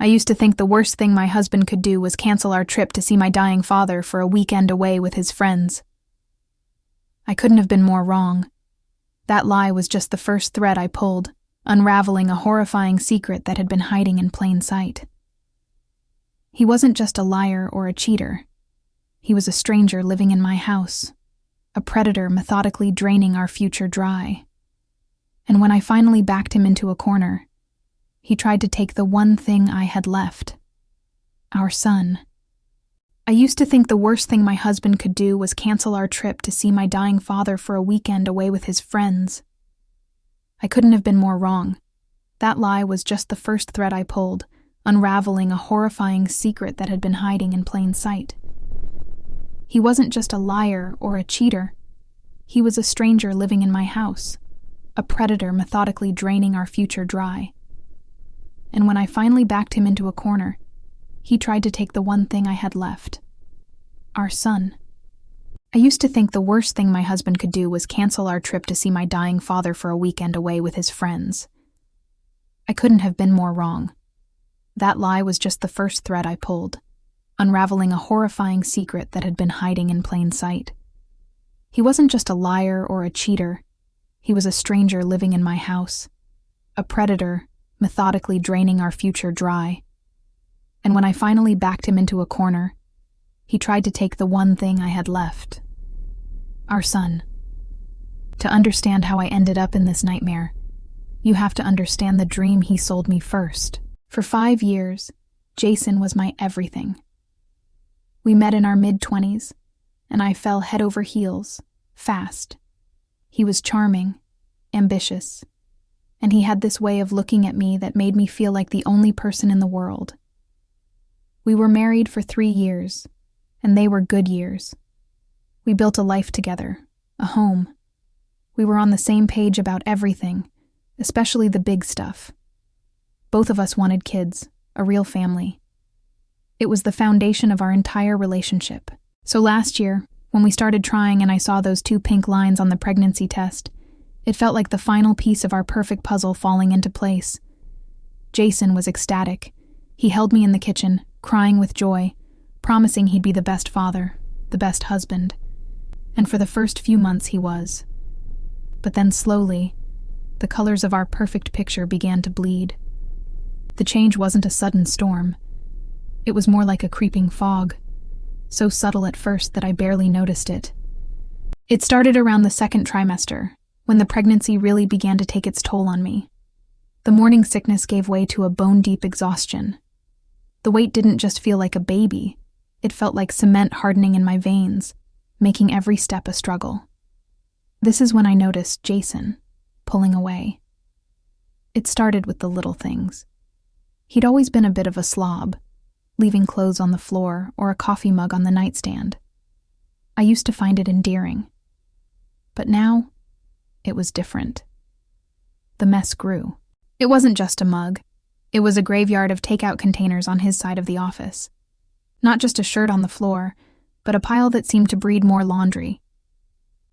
I used to think the worst thing my husband could do was cancel our trip to see my dying father for a weekend away with his friends. I couldn't have been more wrong. That lie was just the first thread I pulled, unraveling a horrifying secret that had been hiding in plain sight. He wasn't just a liar or a cheater. He was a stranger living in my house, a predator methodically draining our future dry. And when I finally backed him into a corner, he tried to take the one thing I had left, our son. I used to think the worst thing my husband could do was cancel our trip to see my dying father for a weekend away with his friends. I couldn't have been more wrong. That lie was just the first thread I pulled, unraveling a horrifying secret that had been hiding in plain sight. He wasn't just a liar or a cheater. He was a stranger living in my house, a predator methodically draining our future dry. And when I finally backed him into a corner, he tried to take the one thing I had left, our son. I used to think the worst thing my husband could do was cancel our trip to see my dying father for a weekend away with his friends. I couldn't have been more wrong. That lie was just the first thread I pulled, unraveling a horrifying secret that had been hiding in plain sight. He wasn't just a liar or a cheater. He was a stranger living in my house, a predator methodically draining our future dry. And when I finally backed him into a corner, he tried to take the one thing I had left, our son. To understand how I ended up in this nightmare, you have to understand the dream he sold me first. For 5 years, Jason was my everything. We met in our mid-20s, and I fell head over heels, fast. He was charming, ambitious, and he had this way of looking at me that made me feel like the only person in the world. We were married for 3 years, and they were good years. We built a life together, a home. We were on the same page about everything, especially the big stuff. Both of us wanted kids, a real family. It was the foundation of our entire relationship. So last year, when we started trying and I saw those 2 pink lines on the pregnancy test, it felt like the final piece of our perfect puzzle falling into place. Jason was ecstatic. He held me in the kitchen, crying with joy, promising he'd be the best father, the best husband. And for the first few months he was. But then slowly, the colors of our perfect picture began to bleed. The change wasn't a sudden storm. It was more like a creeping fog, so subtle at first that I barely noticed it. It started around the 2nd trimester, when the pregnancy really began to take its toll on me. The morning sickness gave way to a bone-deep exhaustion. The weight didn't just feel like a baby, it felt like cement hardening in my veins, making every step a struggle. This is when I noticed Jason pulling away. It started with the little things. He'd always been a bit of a slob, leaving clothes on the floor or a coffee mug on the nightstand. I used to find it endearing. But now, it was different. The mess grew. It wasn't just a mug. It was a graveyard of takeout containers on his side of the office. Not just a shirt on the floor, but a pile that seemed to breed more laundry.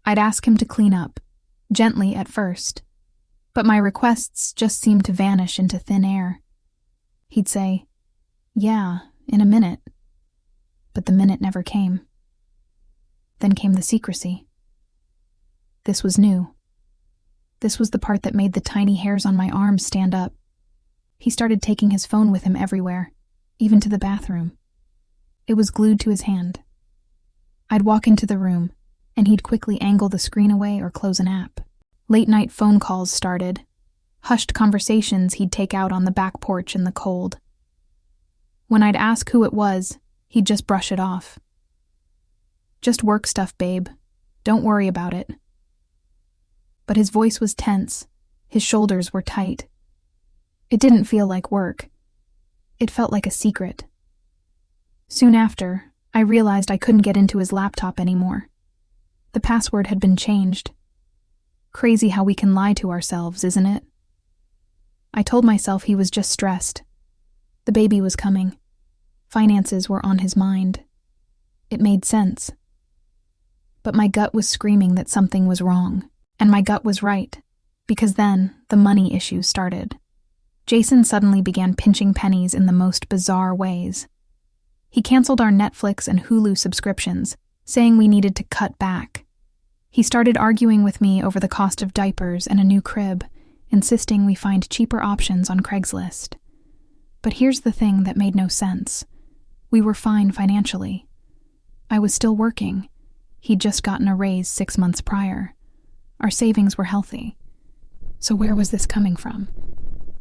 I'd ask him to clean up, gently at first, but my requests just seemed to vanish into thin air. He'd say, "Yeah, in a minute," but the minute never came. Then came the secrecy. This was new. This was the part that made the tiny hairs on my arms stand up. He started taking his phone with him everywhere, even to the bathroom. It was glued to his hand. I'd walk into the room, and he'd quickly angle the screen away or close an app. Late-night phone calls started. Hushed conversations he'd take out on the back porch in the cold. When I'd ask who it was, he'd just brush it off. "Just work stuff, babe. Don't worry about it." But his voice was tense. His shoulders were tight. It didn't feel like work. It felt like a secret. Soon after, I realized I couldn't get into his laptop anymore. The password had been changed. Crazy how we can lie to ourselves, isn't it? I told myself he was just stressed. The baby was coming. Finances were on his mind. It made sense. But my gut was screaming that something was wrong, and my gut was right, because then the money issue started. Jason suddenly began pinching pennies in the most bizarre ways. He canceled our Netflix and Hulu subscriptions, saying we needed to cut back. He started arguing with me over the cost of diapers and a new crib, insisting we find cheaper options on Craigslist. But here's the thing that made no sense. We were fine financially. I was still working. He'd just gotten a raise 6 months prior. Our savings were healthy. So where was this coming from?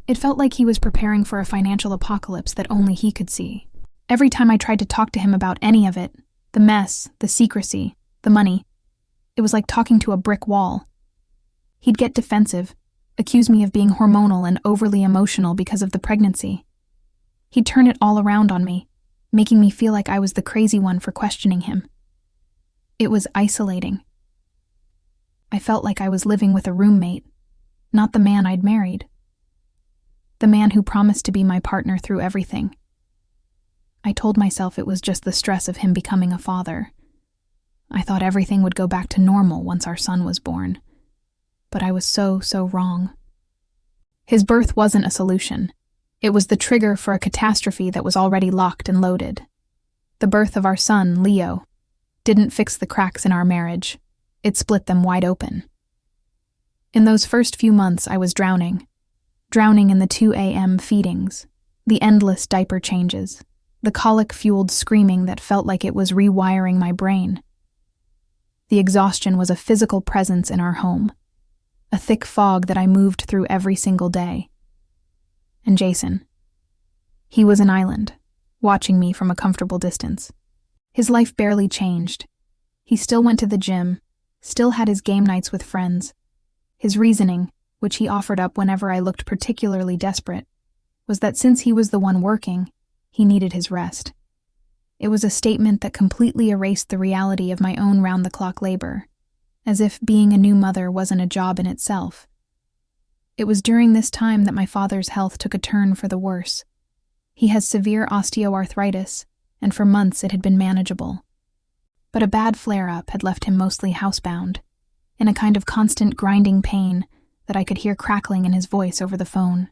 It felt like he was preparing for a financial apocalypse that only he could see. Every time I tried to talk to him about any of it, the mess, the secrecy, the money, it was like talking to a brick wall. He'd get defensive, accuse me of being hormonal and overly emotional because of the pregnancy. He'd turn it all around on me, making me feel like I was the crazy one for questioning him. It was isolating. I felt like I was living with a roommate, not the man I'd married. The man who promised to be my partner through everything. I told myself it was just the stress of him becoming a father. I thought everything would go back to normal once our son was born. But I was so wrong. His birth wasn't a solution. It was the trigger for a catastrophe that was already locked and loaded. The birth of our son, Leo, didn't fix the cracks in our marriage. It split them wide open. In those first few months, I was drowning in the 2 a.m. feedings, the endless diaper changes, the colic-fueled screaming that felt like it was rewiring my brain. The exhaustion was a physical presence in our home, a thick fog that I moved through every single day. And Jason. He was an island, watching me from a comfortable distance. His life barely changed. He still went to the gym, still had his game nights with friends. His reasoning, which he offered up whenever I looked particularly desperate, was that since he was the one working, he needed his rest. It was a statement that completely erased the reality of my own round-the-clock labor, as if being a new mother wasn't a job in itself. It was during this time that my father's health took a turn for the worse. He has severe osteoarthritis, and for months it had been manageable. But a bad flare-up had left him mostly housebound, in a kind of constant grinding pain that I could hear crackling in his voice over the phone.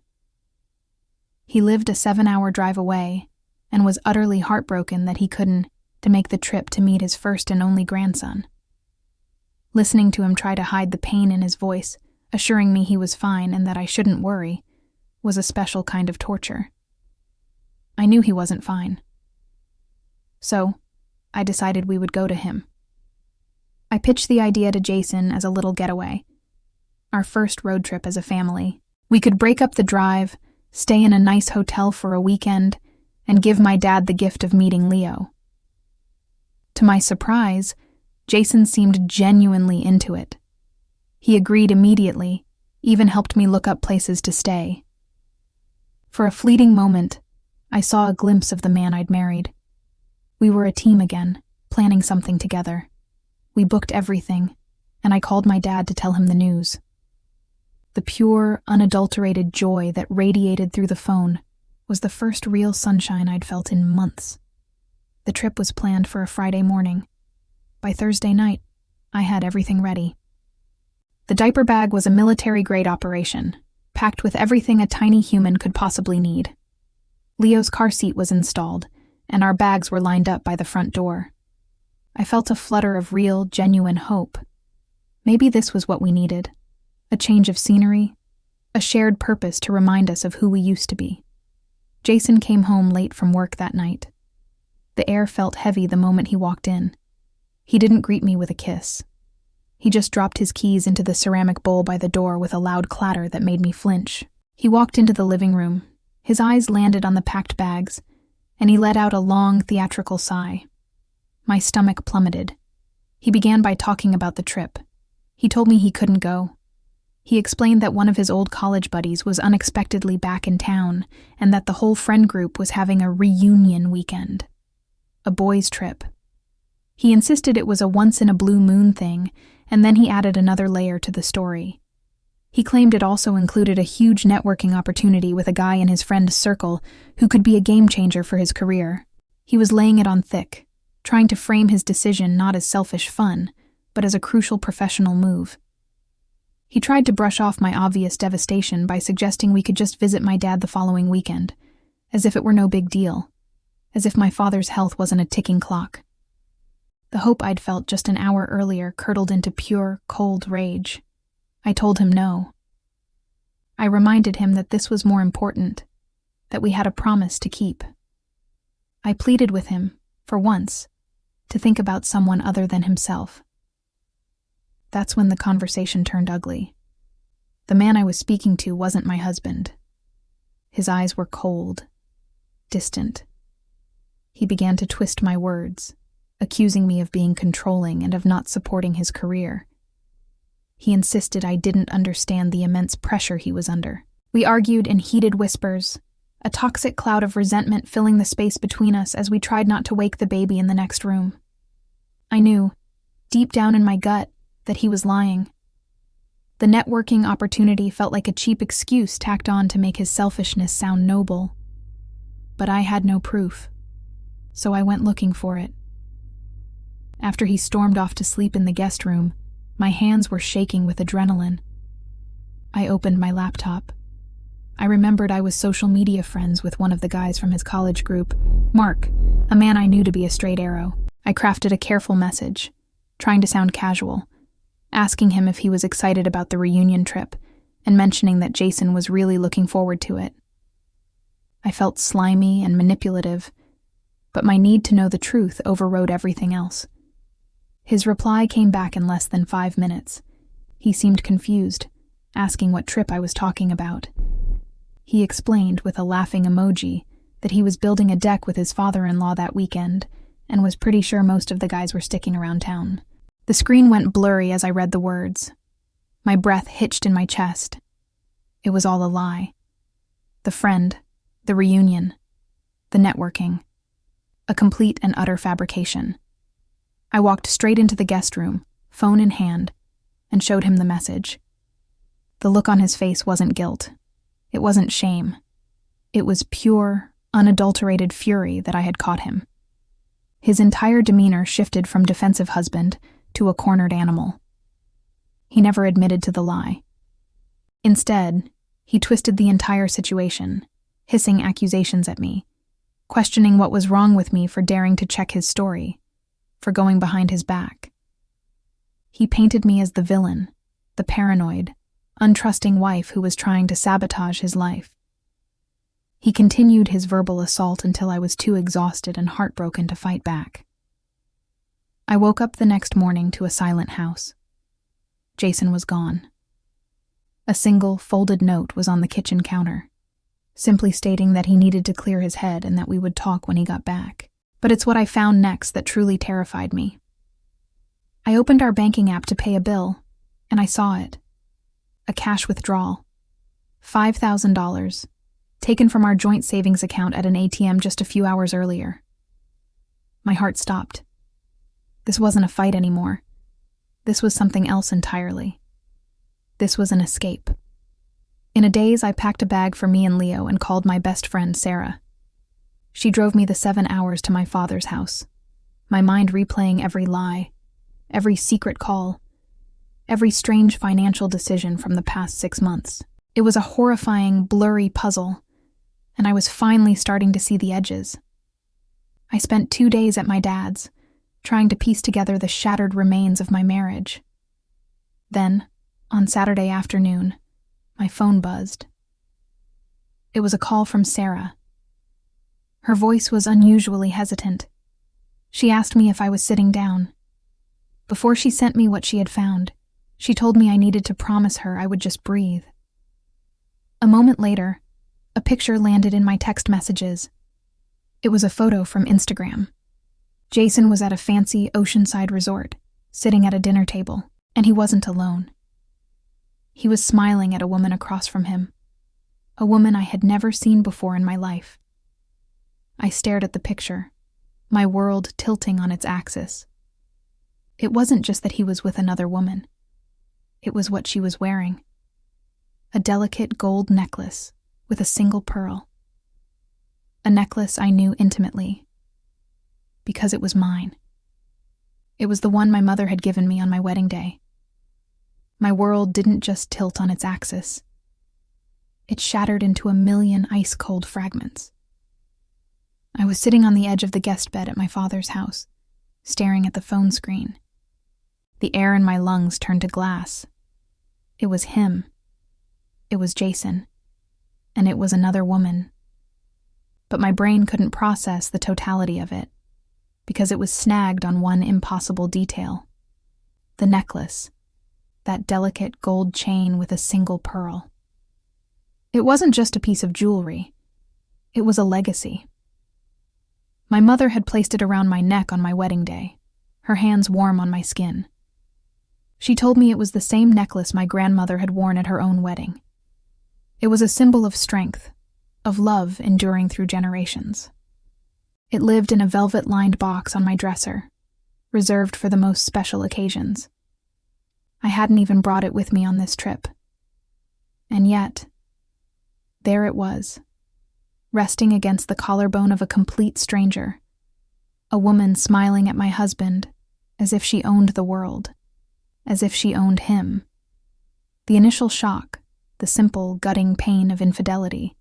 He lived a 7-hour drive away, and was utterly heartbroken that he couldn't to make the trip to meet his first and only grandson. Listening to him try to hide the pain in his voice, assuring me he was fine and that I shouldn't worry, was a special kind of torture. I knew he wasn't fine. So, I decided we would go to him. I pitched the idea to Jason as a little getaway. Our first road trip as a family. We could break up the drive, stay in a nice hotel for a weekend, and give my dad the gift of meeting Leo. To my surprise, Jason seemed genuinely into it. He agreed immediately, even helped me look up places to stay. For a fleeting moment, I saw a glimpse of the man I'd married. We were a team again, planning something together. We booked everything, and I called my dad to tell him the news. The pure, unadulterated joy that radiated through the phone was the first real sunshine I'd felt in months. The trip was planned for a Friday morning. By Thursday night, I had everything ready. The diaper bag was a military-grade operation, packed with everything a tiny human could possibly need. Leo's car seat was installed, and our bags were lined up by the front door. I felt a flutter of real, genuine hope. Maybe this was what we needed. A change of scenery, a shared purpose to remind us of who we used to be. Jason came home late from work that night. The air felt heavy the moment he walked in. He didn't greet me with a kiss. He just dropped his keys into the ceramic bowl by the door with a loud clatter that made me flinch. He walked into the living room. His eyes landed on the packed bags, and he let out a long, theatrical sigh. My stomach plummeted. He began by talking about the trip. He told me he couldn't go. He explained that one of his old college buddies was unexpectedly back in town, and that the whole friend group was having a reunion weekend. A boys' trip. He insisted it was a once-in-a-blue-moon thing, and then he added another layer to the story. He claimed it also included a huge networking opportunity with a guy in his friend's circle who could be a game-changer for his career. He was laying it on thick, trying to frame his decision not as selfish fun, but as a crucial professional move. He tried to brush off my obvious devastation by suggesting we could just visit my dad the following weekend, as if it were no big deal, as if my father's health wasn't a ticking clock. The hope I'd felt just an hour earlier curdled into pure, cold rage. I told him no. I reminded him that this was more important, that we had a promise to keep. I pleaded with him, for once, to think about someone other than himself. That's when the conversation turned ugly. The man I was speaking to wasn't my husband. His eyes were cold, distant. He began to twist my words, accusing me of being controlling and of not supporting his career. He insisted I didn't understand the immense pressure he was under. We argued in heated whispers, a toxic cloud of resentment filling the space between us as we tried not to wake the baby in the next room. I knew, deep down in my gut, that he was lying. The networking opportunity felt like a cheap excuse tacked on to make his selfishness sound noble. But I had no proof, so I went looking for it. After he stormed off to sleep in the guest room, my hands were shaking with adrenaline. I opened my laptop. I remembered I was social media friends with one of the guys from his college group, Mark, a man I knew to be a straight arrow. I crafted a careful message, trying to sound casual, asking him if he was excited about the reunion trip and mentioning that Jason was really looking forward to it. I felt slimy and manipulative, but my need to know the truth overrode everything else. His reply came back in less than 5 minutes. He seemed confused, asking what trip I was talking about. He explained with a laughing emoji that he was building a deck with his father-in-law that weekend and was pretty sure most of the guys were sticking around town. The screen went blurry as I read the words. My breath hitched in my chest. It was all a lie. The friend, the reunion, the networking. A complete and utter fabrication. I walked straight into the guest room, phone in hand, and showed him the message. The look on his face wasn't guilt. It wasn't shame. It was pure, unadulterated fury that I had caught him. His entire demeanor shifted from defensive husband to a cornered animal. He never admitted to the lie. Instead, he twisted the entire situation, hissing accusations at me, questioning what was wrong with me for daring to check his story, for going behind his back. He painted me as the villain, the paranoid, untrusting wife who was trying to sabotage his life. He continued his verbal assault until I was too exhausted and heartbroken to fight back. I woke up the next morning to a silent house. Jason was gone. A single, folded note was on the kitchen counter, simply stating that he needed to clear his head and that we would talk when he got back. But it's what I found next that truly terrified me. I opened our banking app to pay a bill, and I saw it. A cash withdrawal. $5,000, taken from our joint savings account at an ATM just a few hours earlier. My heart stopped. This wasn't a fight anymore. This was something else entirely. This was an escape. In a daze, I packed a bag for me and Leo and called my best friend, Sarah. She drove me the 7 hours to my father's house, my mind replaying every lie, every secret call, every strange financial decision from the past 6 months. It was a horrifying, blurry puzzle, and I was finally starting to see the edges. I spent 2 days at my dad's, trying to piece together the shattered remains of my marriage. Then, on Saturday afternoon, my phone buzzed. It was a call from Sarah. Her voice was unusually hesitant. She asked me if I was sitting down. Before she sent me what she had found, she told me I needed to promise her I would just breathe. A moment later, a picture landed in my text messages. It was a photo from Instagram. Jason was at a fancy oceanside resort, sitting at a dinner table, and he wasn't alone. He was smiling at a woman across from him, a woman I had never seen before in my life. I stared at the picture, my world tilting on its axis. It wasn't just that he was with another woman. It was what she was wearing. A delicate gold necklace with a single pearl. A necklace I knew intimately, because it was mine. It was the one my mother had given me on my wedding day. My world didn't just tilt on its axis. It shattered into a million ice-cold fragments. I was sitting on the edge of the guest bed at my father's house, staring at the phone screen. The air in my lungs turned to glass. It was him. It was Jason. And it was another woman. But my brain couldn't process the totality of it, because it was snagged on one impossible detail. The necklace. That delicate gold chain with a single pearl. It wasn't just a piece of jewelry. It was a legacy. My mother had placed it around my neck on my wedding day, her hands warm on my skin. She told me it was the same necklace my grandmother had worn at her own wedding. It was a symbol of strength, of love enduring through generations. It lived in a velvet-lined box on my dresser, reserved for the most special occasions. I hadn't even brought it with me on this trip. And yet, there it was, resting against the collarbone of a complete stranger, a woman smiling at my husband as if she owned the world, as if she owned him. The initial shock, the simple, gutting pain of infidelity,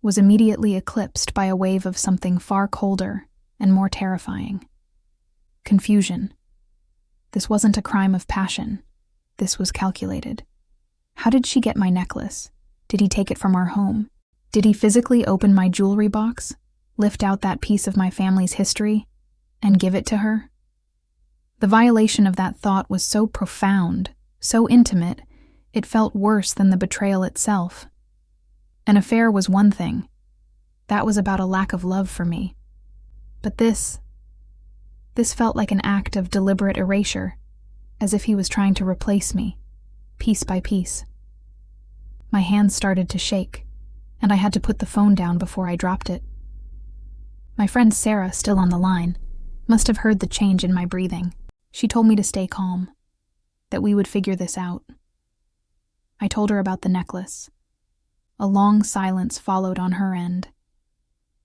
was immediately eclipsed by a wave of something far colder and more terrifying. Confusion. This wasn't a crime of passion. This was calculated. How did she get my necklace? Did he take it from our home? Did he physically open my jewelry box, lift out that piece of my family's history, and give it to her? The violation of that thought was so profound, so intimate, it felt worse than the betrayal itself. An affair was one thing. That was about a lack of love for me. But this felt like an act of deliberate erasure, as if he was trying to replace me, piece by piece. My hands started to shake, and I had to put the phone down before I dropped it. My friend Sarah, still on the line, must have heard the change in my breathing. She told me to stay calm, that we would figure this out. I told her about the necklace. A long silence followed on her end,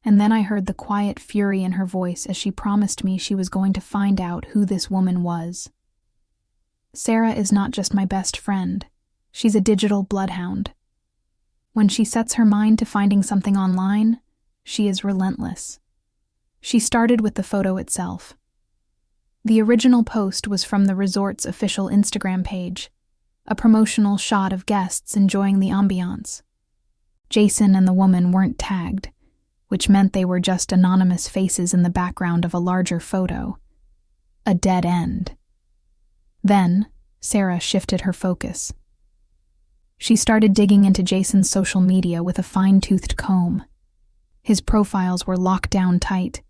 and then I heard the quiet fury in her voice as she promised me she was going to find out who this woman was. Sarah is not just my best friend, she's a digital bloodhound. When she sets her mind to finding something online, she is relentless. She started with the photo itself. The original post was from the resort's official Instagram page, a promotional shot of guests enjoying the ambiance. Jason and the woman weren't tagged, which meant they were just anonymous faces in the background of a larger photo. A dead end. Then, Sarah shifted her focus. She started digging into Jason's social media with a fine-toothed comb. His profiles were locked down tight,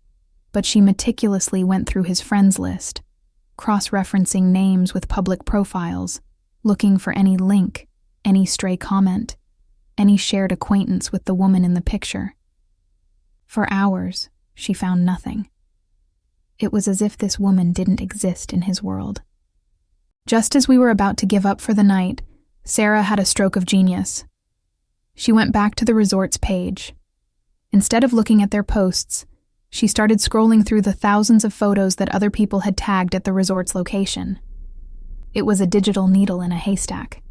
but she meticulously went through his friends list, cross-referencing names with public profiles, looking for any link, any stray comment, any shared acquaintance with the woman in the picture. For hours, she found nothing. It was as if this woman didn't exist in his world. Just as we were about to give up for the night, Sarah had a stroke of genius. She went back to the resort's page. Instead of looking at their posts, she started scrolling through the thousands of photos that other people had tagged at the resort's location. It was a digital needle in a haystack.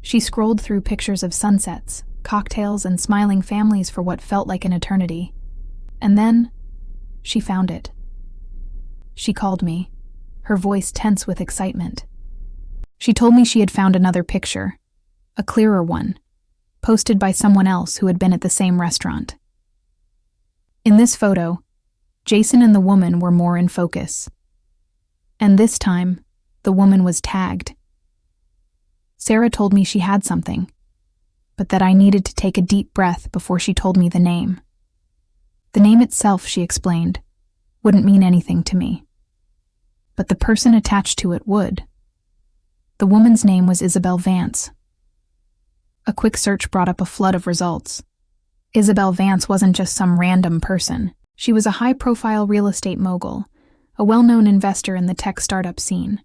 She scrolled through pictures of sunsets, cocktails, and smiling families for what felt like an eternity. And then, she found it. She called me, her voice tense with excitement. She told me she had found another picture, a clearer one, posted by someone else who had been at the same restaurant. In this photo, Jason and the woman were more in focus. And this time, the woman was tagged. Sarah told me she had something, but that I needed to take a deep breath before she told me the name. The name itself, she explained, wouldn't mean anything to me. But the person attached to it would. The woman's name was Isabel Vance. A quick search brought up a flood of results. Isabel Vance wasn't just some random person. She was a high-profile real estate mogul, a well-known investor in the tech startup scene.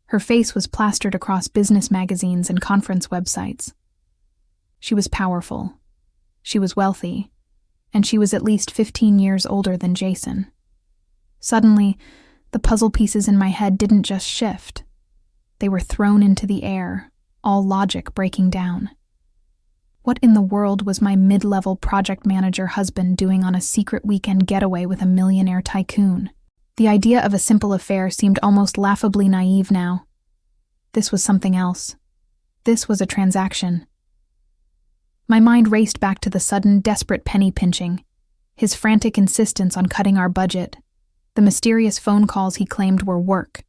Her face was plastered across business magazines and conference websites. She was powerful. She was wealthy. And she was at least 15 years older than Jason. Suddenly, the puzzle pieces in my head didn't just shift. They were thrown into the air, all logic breaking down. What in the world was my mid-level project manager husband doing on a secret weekend getaway with a millionaire tycoon? The idea of a simple affair seemed almost laughably naive now. This was something else. This was a transaction. My mind raced back to the sudden, desperate penny pinching, his frantic insistence on cutting our budget, the mysterious phone calls he claimed were work.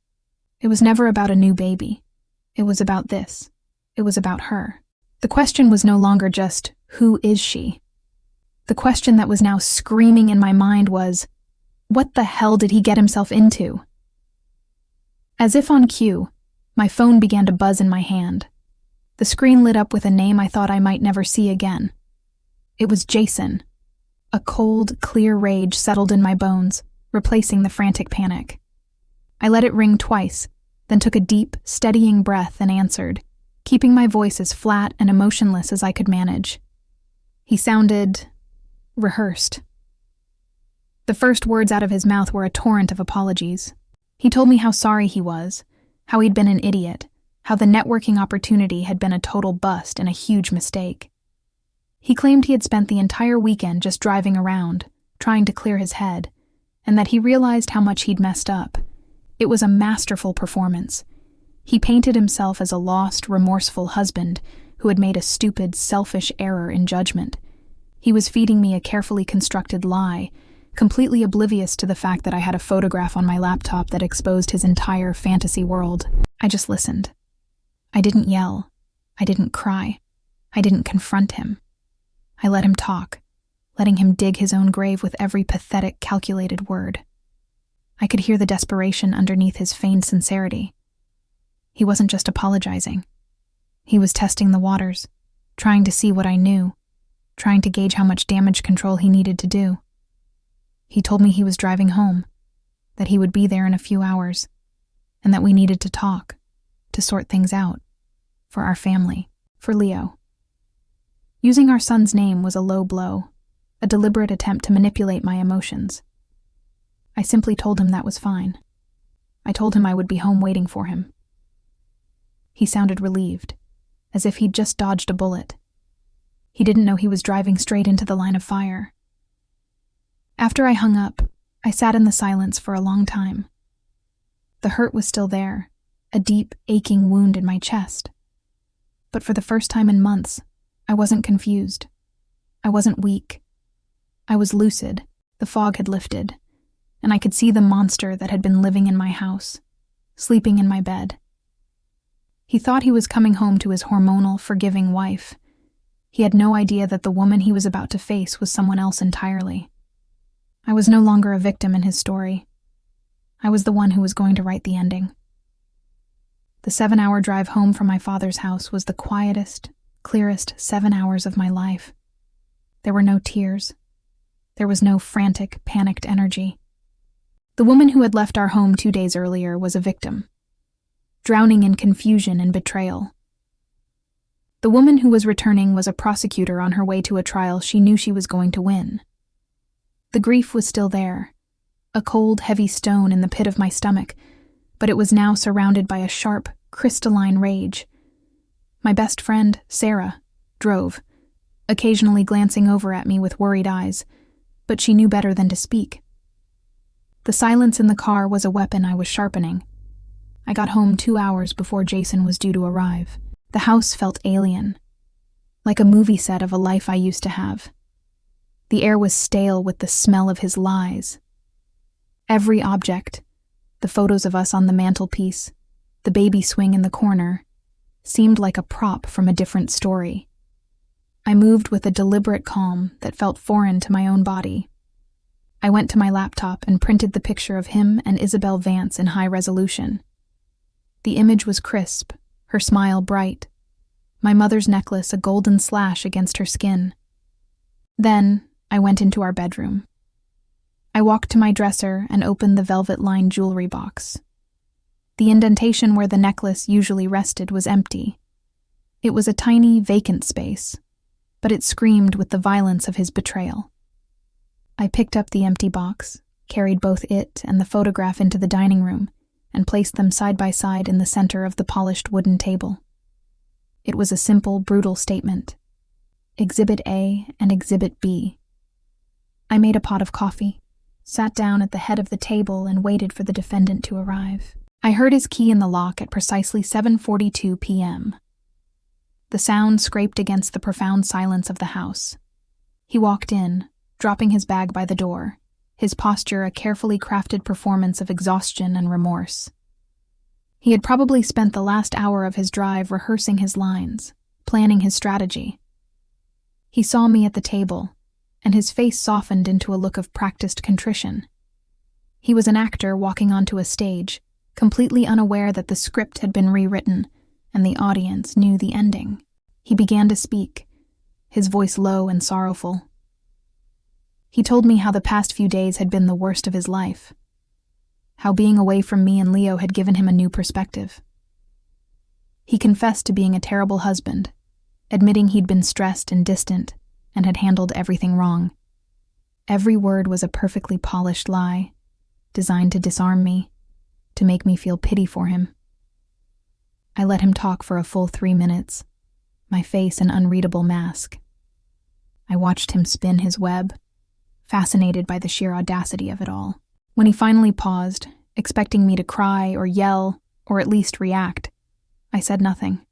It was never about a new baby. It was about this. It was about her. The question was no longer just, who is she? The question that was now screaming in my mind was, what the hell did he get himself into? As if on cue, my phone began to buzz in my hand. The screen lit up with a name I thought I might never see again. It was Jason. A cold, clear rage settled in my bones, replacing the frantic panic. I let it ring twice, then took a deep, steadying breath and answered, keeping my voice as flat and emotionless as I could manage. He sounded rehearsed. The first words out of his mouth were a torrent of apologies. He told me how sorry he was, how he'd been an idiot, how the networking opportunity had been a total bust and a huge mistake. He claimed he had spent the entire weekend just driving around, trying to clear his head, and that he realized how much he'd messed up. It was a masterful performance. He painted himself as a lost, remorseful husband who had made a stupid, selfish error in judgment. He was feeding me a carefully constructed lie, completely oblivious to the fact that I had a photograph on my laptop that exposed his entire fantasy world. I just listened. I didn't yell. I didn't cry. I didn't confront him. I let him talk, letting him dig his own grave with every pathetic, calculated word. I could hear the desperation underneath his feigned sincerity. He wasn't just apologizing. He was testing the waters, trying to see what I knew, trying to gauge how much damage control he needed to do. He told me he was driving home, that he would be there in a few hours, and that we needed to talk, to sort things out, for our family, for Leo. Using our son's name was a low blow, a deliberate attempt to manipulate my emotions. I simply told him that was fine. I told him I would be home waiting for him. He sounded relieved, as if he'd just dodged a bullet. He didn't know he was driving straight into the line of fire. After I hung up, I sat in the silence for a long time. The hurt was still there, a deep, aching wound in my chest. But for the first time in months, I wasn't confused. I wasn't weak. I was lucid. The fog had lifted, and I could see the monster that had been living in my house, sleeping in my bed. He thought he was coming home to his hormonal, forgiving wife. He had no idea that the woman he was about to face was someone else entirely. I was no longer a victim in his story. I was the one who was going to write the ending. The 7-hour drive home from my father's house was the quietest, clearest 7 hours of my life. There were no tears. There was no frantic, panicked energy. The woman who had left our home 2 days earlier was a victim, drowning in confusion and betrayal. The woman who was returning was a prosecutor on her way to a trial she knew she was going to win. The grief was still there, a cold, heavy stone in the pit of my stomach, but it was now surrounded by a sharp, crystalline rage. My best friend, Sarah, drove, occasionally glancing over at me with worried eyes, but she knew better than to speak. The silence in the car was a weapon I was sharpening. I got home 2 hours before Jason was due to arrive. The house felt alien, like a movie set of a life I used to have. The air was stale with the smell of his lies. Every object, the photos of us on the mantelpiece, the baby swing in the corner, seemed like a prop from a different story. I moved with a deliberate calm that felt foreign to my own body. I went to my laptop and printed the picture of him and Isabel Vance in high resolution. The image was crisp, her smile bright, my mother's necklace a golden slash against her skin. Then I went into our bedroom. I walked to my dresser and opened the velvet-lined jewelry box. The indentation where the necklace usually rested was empty. It was a tiny, vacant space, but it screamed with the violence of his betrayal. I picked up the empty box, carried both it and the photograph into the dining room, and placed them side by side in the center of the polished wooden table. It was a simple, brutal statement. Exhibit A and Exhibit B. I made a pot of coffee, sat down at the head of the table, and waited for the defendant to arrive. I heard his key in the lock at precisely 7:42 p.m. The sound scraped against the profound silence of the house. He walked in, dropping his bag by the door, his posture a carefully crafted performance of exhaustion and remorse. He had probably spent the last hour of his drive rehearsing his lines, planning his strategy. He saw me at the table, and his face softened into a look of practiced contrition. He was an actor walking onto a stage, completely unaware that the script had been rewritten, and the audience knew the ending. He began to speak, his voice low and sorrowful. He told me how the past few days had been the worst of his life, how being away from me and Leo had given him a new perspective. He confessed to being a terrible husband, admitting he'd been stressed and distant and had handled everything wrong. Every word was a perfectly polished lie, designed to disarm me, to make me feel pity for him. I let him talk for a full 3 minutes, my face an unreadable mask. I watched him spin his web, fascinated by the sheer audacity of it all. When he finally paused, expecting me to cry or yell or at least react, I said nothing.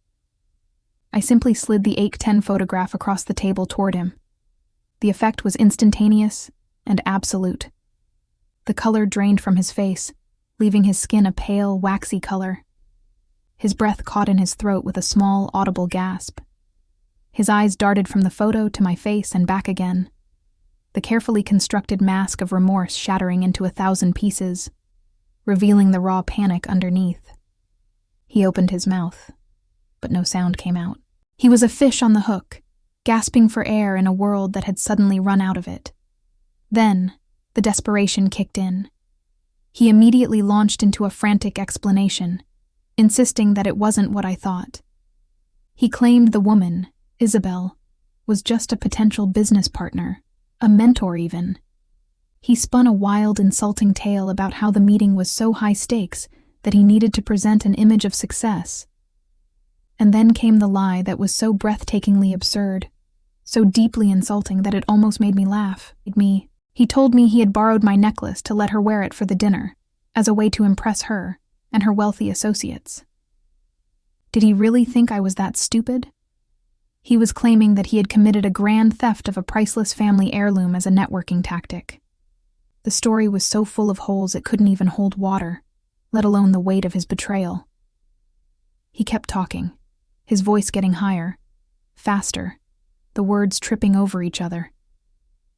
I simply slid the 8x10 photograph across the table toward him. The effect was instantaneous and absolute. The color drained from his face, leaving his skin a pale, waxy color. His breath caught in his throat with a small, audible gasp. His eyes darted from the photo to my face and back again, the carefully constructed mask of remorse shattering into 1,000 pieces, revealing the raw panic underneath. He opened his mouth, but no sound came out. He was a fish on the hook, gasping for air in a world that had suddenly run out of it. Then, the desperation kicked in. He immediately launched into a frantic explanation, insisting that it wasn't what I thought. He claimed the woman, Isabel, was just a potential business partner, a mentor even. He spun a wild, insulting tale about how the meeting was so high stakes that he needed to present an image of success. And then came the lie that was so breathtakingly absurd, so deeply insulting that it almost made me laugh. He told me he had borrowed my necklace to let her wear it for the dinner, as a way to impress her and her wealthy associates. Did he really think I was that stupid? He was claiming that he had committed a grand theft of a priceless family heirloom as a networking tactic. The story was so full of holes it couldn't even hold water, let alone the weight of his betrayal. He kept talking, his voice getting higher, faster, the words tripping over each other.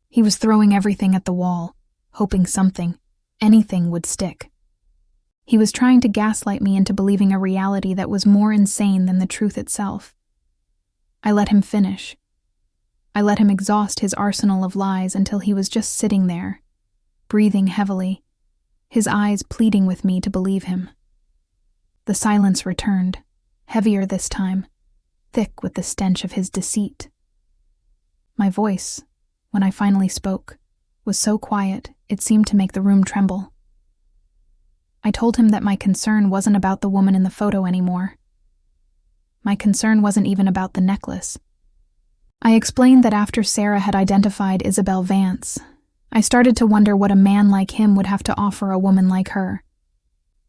He was throwing everything at the wall, hoping something, anything would stick. He was trying to gaslight me into believing a reality that was more insane than the truth itself. I let him finish. I let him exhaust his arsenal of lies until he was just sitting there, breathing heavily, his eyes pleading with me to believe him. The silence returned, heavier this time, thick with the stench of his deceit. My voice, when I finally spoke, was so quiet it seemed to make the room tremble. I told him that my concern wasn't about the woman in the photo anymore. My concern wasn't even about the necklace. I explained that after Sarah had identified Isabel Vance, I started to wonder what a man like him would have to offer a woman like her.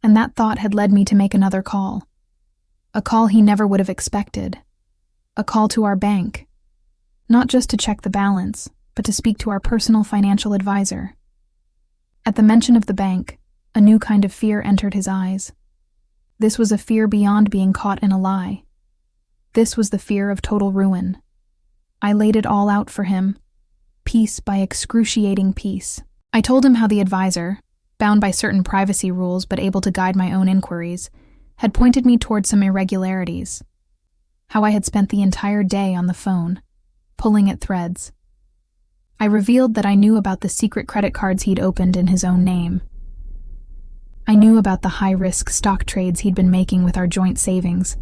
And that thought had led me to make another call. A call he never would have expected. A call to our bank. Not just to check the balance, but to speak to our personal financial advisor. At the mention of the bank, a new kind of fear entered his eyes. This was a fear beyond being caught in a lie. This was the fear of total ruin. I laid it all out for him, piece by excruciating piece. I told him how the advisor, bound by certain privacy rules but able to guide my own inquiries, had pointed me toward some irregularities. How I had spent the entire day on the phone, pulling at threads. I revealed that I knew about the secret credit cards he'd opened in his own name. I knew about the high-risk stock trades he'd been making with our joint savings,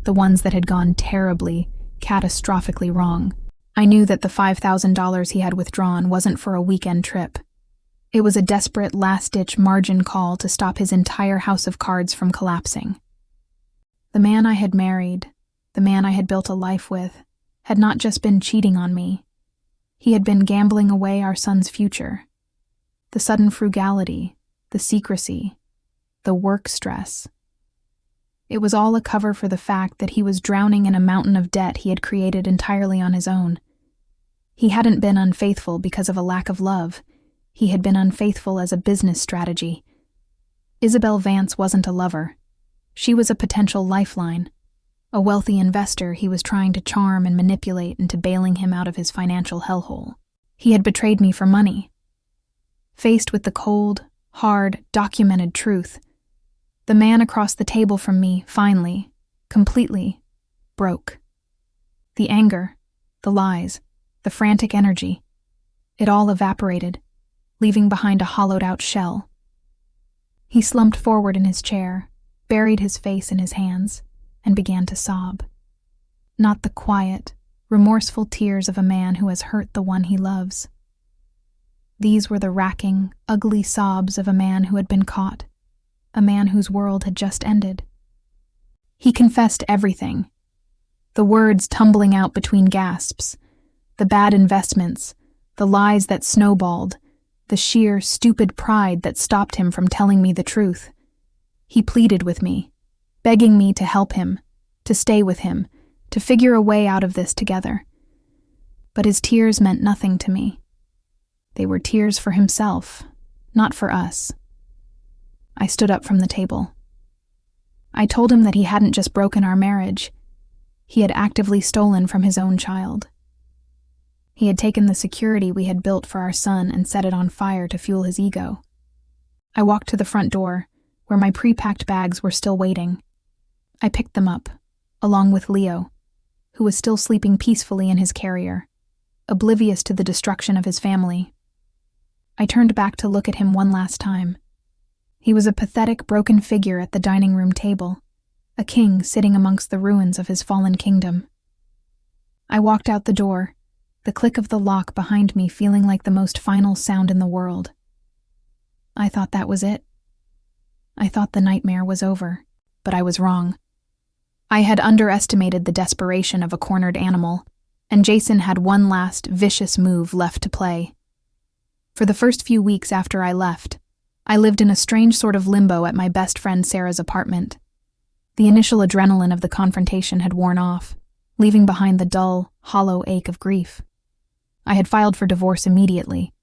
the ones that had gone terribly, catastrophically wrong. I knew that the $5,000 he had withdrawn wasn't for a weekend trip. It was a desperate last-ditch margin call to stop his entire house of cards from collapsing. The man I had married, the the man I had built a life with, had not just been cheating on me. He had been gambling away our son's future. The sudden frugality, the secrecy, the work stress. It was all a cover for the fact that he was drowning in a mountain of debt he had created entirely on his own. He hadn't been unfaithful because of a lack of love. He had been unfaithful as a business strategy. Isabel Vance wasn't a lover. She was a potential lifeline, a wealthy investor he was trying to charm and manipulate into bailing him out of his financial hellhole. He had betrayed me for money. Faced with the cold, hard, documented truth, the man across the table from me finally, completely, broke. The anger, the lies, the frantic energy, it all evaporated, leaving behind a hollowed-out shell. He slumped forward in his chair, buried his face in his hands, and began to sob. Not the quiet, remorseful tears of a man who has hurt the one he loves. These were the racking, ugly sobs of a man who had been caught, a man whose world had just ended. He confessed everything, the words tumbling out between gasps, the bad investments, the lies that snowballed, the sheer, stupid pride that stopped him from telling me the truth. He pleaded with me, begging me to help him, to stay with him, to figure a way out of this together. But his tears meant nothing to me. They were tears for himself, not for us. I stood up from the table. I told him that he hadn't just broken our marriage. He had actively stolen from his own child. He had taken the security we had built for our son and set it on fire to fuel his ego. I walked to the front door, where my pre-packed bags were still waiting. I picked them up, along with Leo, who was still sleeping peacefully in his carrier, oblivious to the destruction of his family. I turned back to look at him one last time. He was a pathetic, broken figure at the dining room table, a king sitting amongst the ruins of his fallen kingdom. I walked out the door, the click of the lock behind me feeling like the most final sound in the world. I thought that was it. I thought the nightmare was over, but I was wrong. I had underestimated the desperation of a cornered animal, and Jason had one last, vicious move left to play. For the first few weeks after I left, I lived in a strange sort of limbo at my best friend Sarah's apartment. The initial adrenaline of the confrontation had worn off, leaving behind the dull, hollow ache of grief. I had filed for divorce immediately,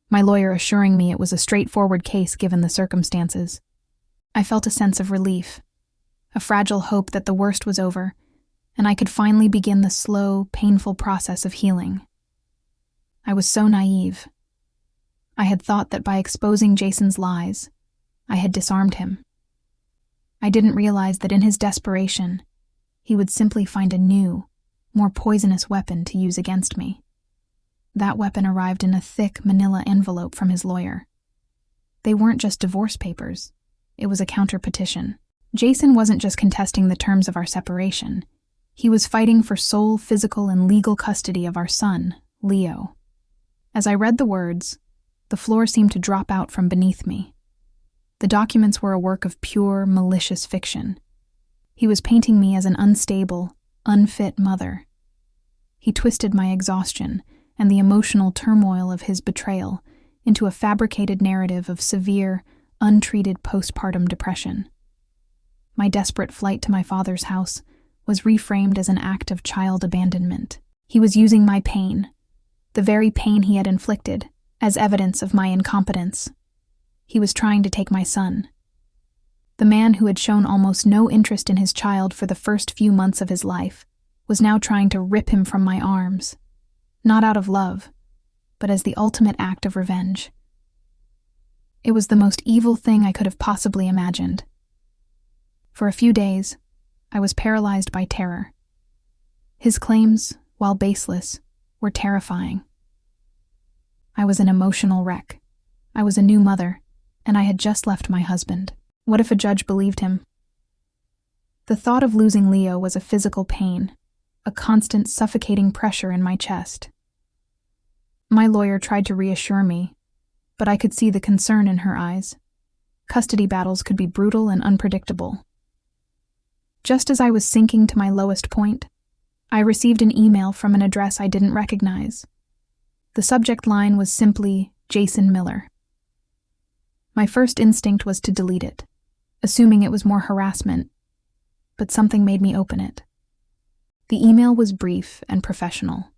my lawyer assuring me it was a straightforward case given the circumstances. I felt a sense of relief, a fragile hope that the worst was over, and I could finally begin the slow, painful process of healing. I was so naive. I had thought that by exposing Jason's lies, I had disarmed him. I didn't realize that in his desperation, he would simply find a new, more poisonous weapon to use against me. That weapon arrived in a thick manila envelope from his lawyer. They weren't just divorce papers. It was a counter-petition. Jason wasn't just contesting the terms of our separation. He was fighting for sole physical and legal custody of our son, Leo. As I read the words, the floor seemed to drop out from beneath me. The documents were a work of pure, malicious fiction. He was painting me as an unstable, unfit mother. He twisted my exhaustion and the emotional turmoil of his betrayal into a fabricated narrative of severe, untreated postpartum depression. My desperate flight to my father's house was reframed as an act of child abandonment. He was using my pain, the very pain he had inflicted, as evidence of my incompetence. He was trying to take my son. The man who had shown almost no interest in his child for the first few months of his life was now trying to rip him from my arms, not out of love, but as the ultimate act of revenge. It was the most evil thing I could have possibly imagined. For a few days, I was paralyzed by terror. His claims, while baseless, were terrifying. I was an emotional wreck. I was a new mother, and I had just left my husband. What if a judge believed him? The thought of losing Leo was a physical pain, a constant suffocating pressure in my chest. My lawyer tried to reassure me, but I could see the concern in her eyes. Custody battles could be brutal and unpredictable. Just as I was sinking to my lowest point, I received an email from an address I didn't recognize. The subject line was simply Jason Miller. My first instinct was to delete it, assuming it was more harassment, but something made me open it. The email was brief and professional.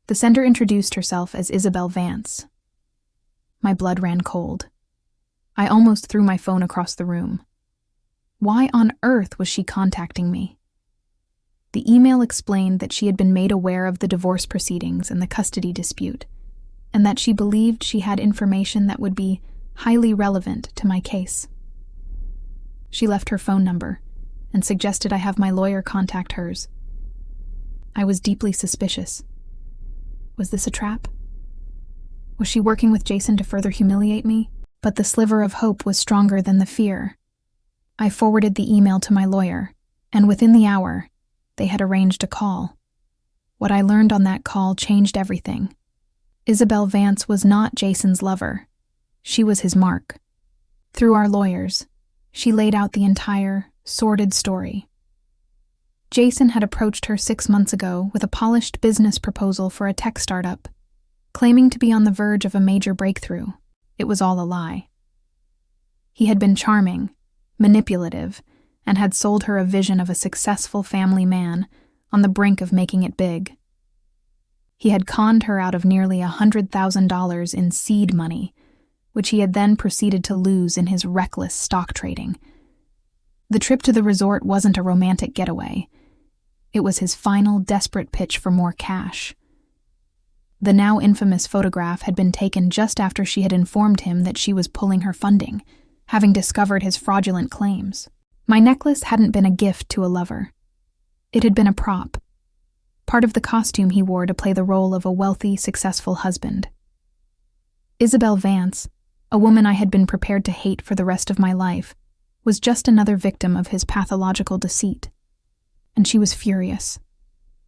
The sender introduced herself as Isabel Vance. My blood ran cold. I almost threw my phone across the room. Why on earth was she contacting me? The email explained that she had been made aware of the divorce proceedings and the custody dispute, and that she believed she had information that would be highly relevant to my case. She left her phone number and suggested I have my lawyer contact hers. I was deeply suspicious. Was this a trap? Was she working with Jason to further humiliate me? But the sliver of hope was stronger than the fear. I forwarded the email to my lawyer, and within the hour, they had arranged a call. What I learned on that call changed everything. Isabel Vance was not Jason's lover. She was his mark. Through our lawyers, she laid out the entire, sordid story. Jason had approached her 6 months ago with a polished business proposal for a tech startup, claiming to be on the verge of a major breakthrough. It was all a lie. He had been charming, manipulative, and had sold her a vision of a successful family man on the brink of making it big. He had conned her out of nearly $100,000 in seed money, which he had then proceeded to lose in his reckless stock trading. The trip to the resort wasn't a romantic getaway. It was his final desperate pitch for more cash. The now infamous photograph had been taken just after she had informed him that she was pulling her funding, having discovered his fraudulent claims. My necklace hadn't been a gift to a lover. It had been a prop, part of the costume he wore to play the role of a wealthy, successful husband. Isabel Vance, a woman I had been prepared to hate for the rest of my life, was just another victim of his pathological deceit. And she was furious.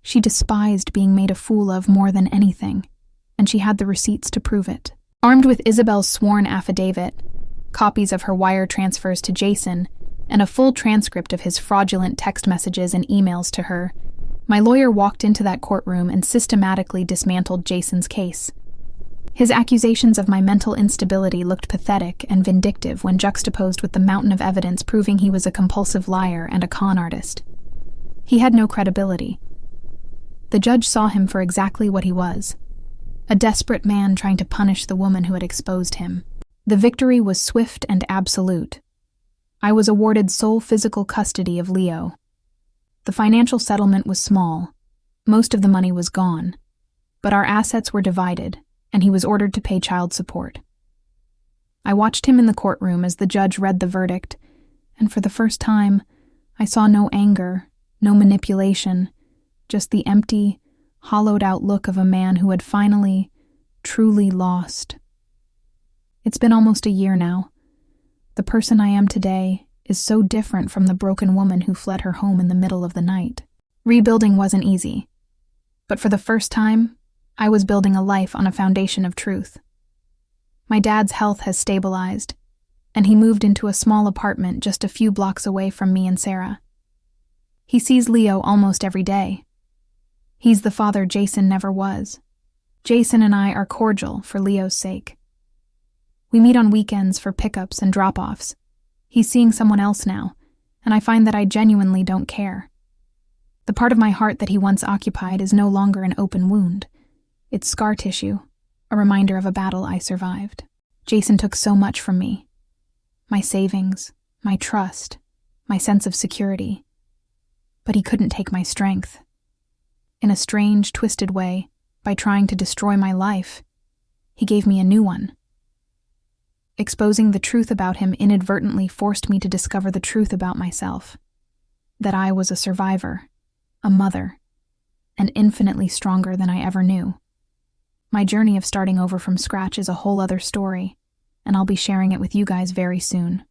She despised being made a fool of more than anything, and she had the receipts to prove it. Armed with Isabel's sworn affidavit, copies of her wire transfers to Jason, and a full transcript of his fraudulent text messages and emails to her, my lawyer walked into that courtroom and systematically dismantled Jason's case. His accusations of my mental instability looked pathetic and vindictive when juxtaposed with the mountain of evidence proving he was a compulsive liar and a con artist. He had no credibility. The judge saw him for exactly what he was, a desperate man trying to punish the woman who had exposed him. The victory was swift and absolute. I was awarded sole physical custody of Leo. The financial settlement was small. Most of the money was gone, but our assets were divided, and he was ordered to pay child support. I watched him in the courtroom as the judge read the verdict, and for the first time, I saw no anger, no manipulation, just the empty, hollowed-out look of a man who had finally, truly lost. It's been almost a year now. The person I am today is so different from the broken woman who fled her home in the middle of the night. Rebuilding wasn't easy, but for the first time, I was building a life on a foundation of truth. My dad's health has stabilized, and he moved into a small apartment just a few blocks away from me and Sarah. He sees Leo almost every day. He's the father Jason never was. Jason and I are cordial for Leo's sake. We meet on weekends for pickups and drop-offs. He's seeing someone else now, and I find that I genuinely don't care. The part of my heart that he once occupied is no longer an open wound. It's scar tissue, a reminder of a battle I survived. Jason took so much from me. My savings, my trust, my sense of security. But he couldn't take my strength. In a strange, twisted way, by trying to destroy my life, he gave me a new one. Exposing the truth about him inadvertently forced me to discover the truth about myself. That I was a survivor, a mother, and infinitely stronger than I ever knew. My journey of starting over from scratch is a whole other story, and I'll be sharing it with you guys very soon.